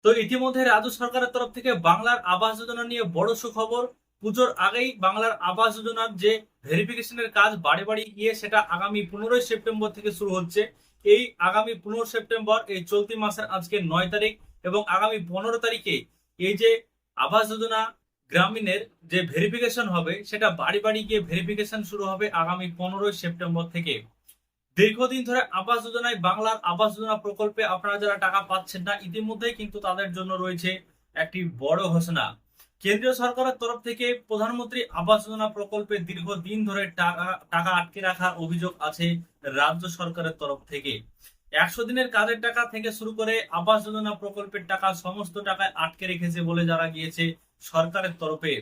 তো ইতিমধ্যে রাজ্য সরকারের তরফ থেকে বাংলার আবাস যোজনা নিয়ে বড় সুখবর। পুজোর আগেই বাংলার আবাস যোজনার যে ভেরিফিকেশনের কাজ বাড়ি বাড়ি গিয়ে সেটা আগামী 15 সেপ্টেম্বর থেকে শুরু হচ্ছে। এই আগামী 15 সেপ্টেম্বর, এই চলতি মাসের আজকে 9 তারিখ এবং আগামী 15 তারিখে এই যে আবাস যোজনা গ্রামীণের যে ভেরিফিকেশন হবে সেটা বাড়ি বাড়ি গিয়ে ভেরিফিকেশন শুরু হবে আগামী 15 সেপ্টেম্বর থেকে। দীর্ঘদিন ধরে আবাস যোজনায়, বাংলার আবাস যোজনা প্রকল্পে আপনারা যারা টাকা পাচ্ছেন না, ইতিমধ্যেই কিন্তু তাদের জন্য রয়েছে একটি বড় ঘোষণা। কেন্দ্রীয় সরকারের তরফ থেকে প্রধানমন্ত্রী আবাস যোজনা প্রকল্পে দীর্ঘদিন ধরে টাকা টাকা আটকে রাখার অভিযোগ আছে রাজ্য সরকারের তরফ থেকে। 100 দিনের কাজের টাকা থেকে শুরু করে আবাস যোজনা প্রকল্পের টাকা সমস্ত টাকায় আটকে রেখেছে বলে যারা গিয়েছে সরকারের তরফে।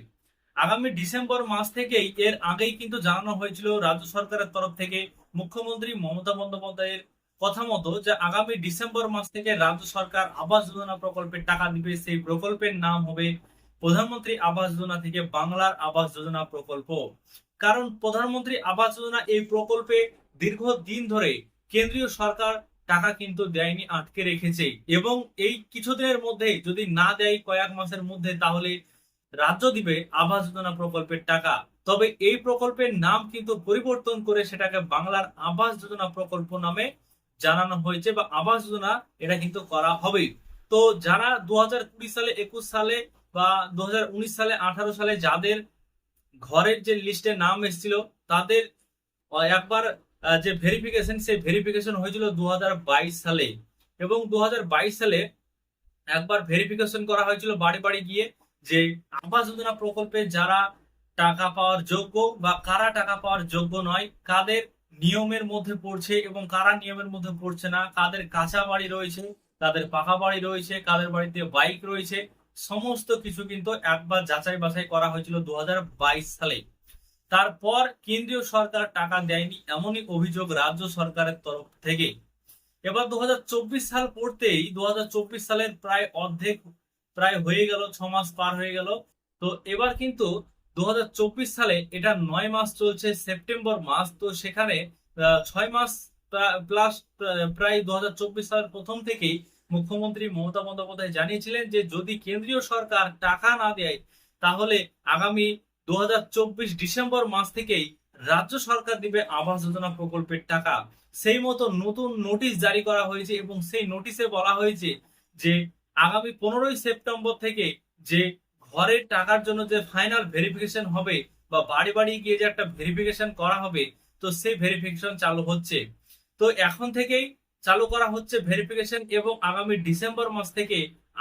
আগামী ডিসেম্বর মাস থেকেই, এর আগেই কিন্তু জানানো হয়েছিল রাজ্য সরকারের তরফ থেকে মুখ্যমন্ত্রী মমতা বন্দ্যোপাধ্যায়ের কথা মতো যে আগামী ডিসেম্বর মাস থেকে রাজ্য সরকার আবাস যোজনা প্রকল্পের টাকা দিবে। সেই প্রকল্পের নাম হবে প্রধানমন্ত্রী আবাস যোজনা থেকে বাংলার আবাস যোজনা প্রকল্প। কারণ প্রধানমন্ত্রী আবাস যোজনা এই প্রকল্পে দীর্ঘদিন ধরে কেন্দ্রীয় সরকার টাকা কিন্তু দেয়নি, আটকে রেখেছে। এবং এই কিছুদিনের মধ্যে যদি না দেয়, কয়েক মাসের মধ্যে, তাহলে রাজ্য দিবে আবাস যোজনা প্রকল্পের টাকা। তবে এই প্রকল্পের নাম কিন্তু পরিবর্তন করে সেটাকে বাংলার আবাস যোজনা প্রকল্প নামে জানানো হয়েছে, বা আবাস যোজনা এটা কিন্তু করা হবে। তো যারা 2020 সালে, 21 সালে বা 2019 সালে, 18 সালে যাদের ঘরের যে লিস্টে নাম এসেছিল, তাদের একবার যে ভেরিফিকেশন, সেই ভেরিফিকেশন হয়েছিল 2022 সালে। এবং 2022 সালে একবার ভেরিফিকেশন করা হয়েছিল বাড়ি বাড়ি গিয়ে যে আবাস যোজনা প্রকল্পে যারা টাকা পাওয়ার যোগ্য বা কারা টাকা পাওয়ার যোগ্য নয়, কাদের নিয়মের মধ্যে পড়ছে এবং কারা নিয়মের মধ্যে পড়ছে না, কাদের কাঁচা বাড়ি রয়েছে, কাদের পাকা বাড়ি রয়েছে, কাদের বাড়িতে বাইক রয়েছে, সমস্ত কিছু কিন্তু একবার যাচাই বাছাই করা হয়েছিল 2022 সালে। তারপর কেন্দ্রীয় সরকার টাকা দেয়নি, এমনই অভিযোগ রাজ্য সরকারের তরফ থেকে। এবার 2024 সাল পড়তেই 2024 সালের প্রায় অর্ধেক প্রায় হয়ে গেল, 6 মাস পার হয়ে গেল। তো এবার কিন্তু 2024 সালে এটা 9 মাস চলছে, সেপ্টেম্বর মাস। তো সেখানে 6 মাস প্লাস প্রায় 2024 সালের প্রথম থেকেই মুখ্যমন্ত্রী মমতা বন্দ্যোপাধ্যায় জানিয়েছিলেন যে যদি কেন্দ্রীয় সরকার টাকা না দেয়, তাহলে আগামী 2024 ডিসেম্বর মাস থেকেই রাজ্য সরকার দিবে আবাস যোজনা প্রকল্পের টাকা। সেই মতো নতুন নোটিশ জারি করা হয়েছে এবং সেই নোটিশে বলা হয়েছে যে আগামী 15 সেপ্টেম্বর থেকে যে ঘরের টাকার জন্য যে ফাইনাল ভেরিফিকেশন হবে, বা বাড়ি বাড়ি গিয়ে যে একটা ভেরিফিকেশন করা হবে, তো সেই ভেরিফিকেশন চালু হচ্ছে। তো এখন থেকেই চালু করা হচ্ছে ভেরিফিকেশন, এবং আগামী ডিসেম্বর মাস থেকে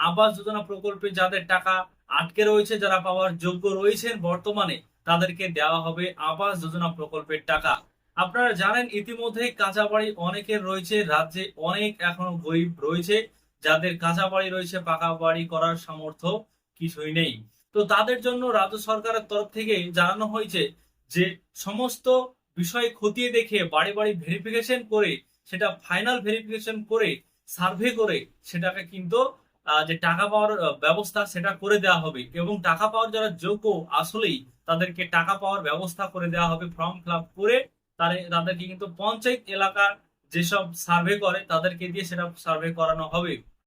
আবাস যোজনা প্রকল্পে যাদের টাকা আটকে রয়েছে, যারা পাওয়ার যোগ্য রয়েছেন বর্তমানে, তাদেরকে দেওয়া হবে আবাস যোজনা প্রকল্পের টাকা। আপনারা জানেন ইতিমধ্যেই কাঁচা বাড়ি অনেকের রয়েছে, রাজ্যে অনেক এখনো গরিব রয়েছে যাদের কাঁচা বাড়ি রয়েছে, পাকা বাড়ি করার সামর্থ্য কিছুই নেই। তো তাদের জন্য রাজ্য সরকারের তরফ থেকে জানানো হয়েছে যে সমস্ত বিষয় খতিয়ে দেখে বাড়ি বাড়ি ভেরিফিকেশন করে, সেটা ফাইনাল ভেরিফিকেশন করে, সার্ভে করে সেটাকে কিন্তু যে টাকা পাওয়ার ব্যবস্থা সেটা করে দেওয়া হবে। এবং টাকা পাওয়ার যারা যোগ্য আসলেই, তাদেরকে টাকা পাওয়ার ব্যবস্থা করে দেওয়া হবে। ফর্ম ফিল আপ করে তাদেরকে কিন্তু পঞ্চায়েত এলাকার যেসব সার্ভে করে তাদেরকে দিয়ে সেটা সার্ভে করানো হবে।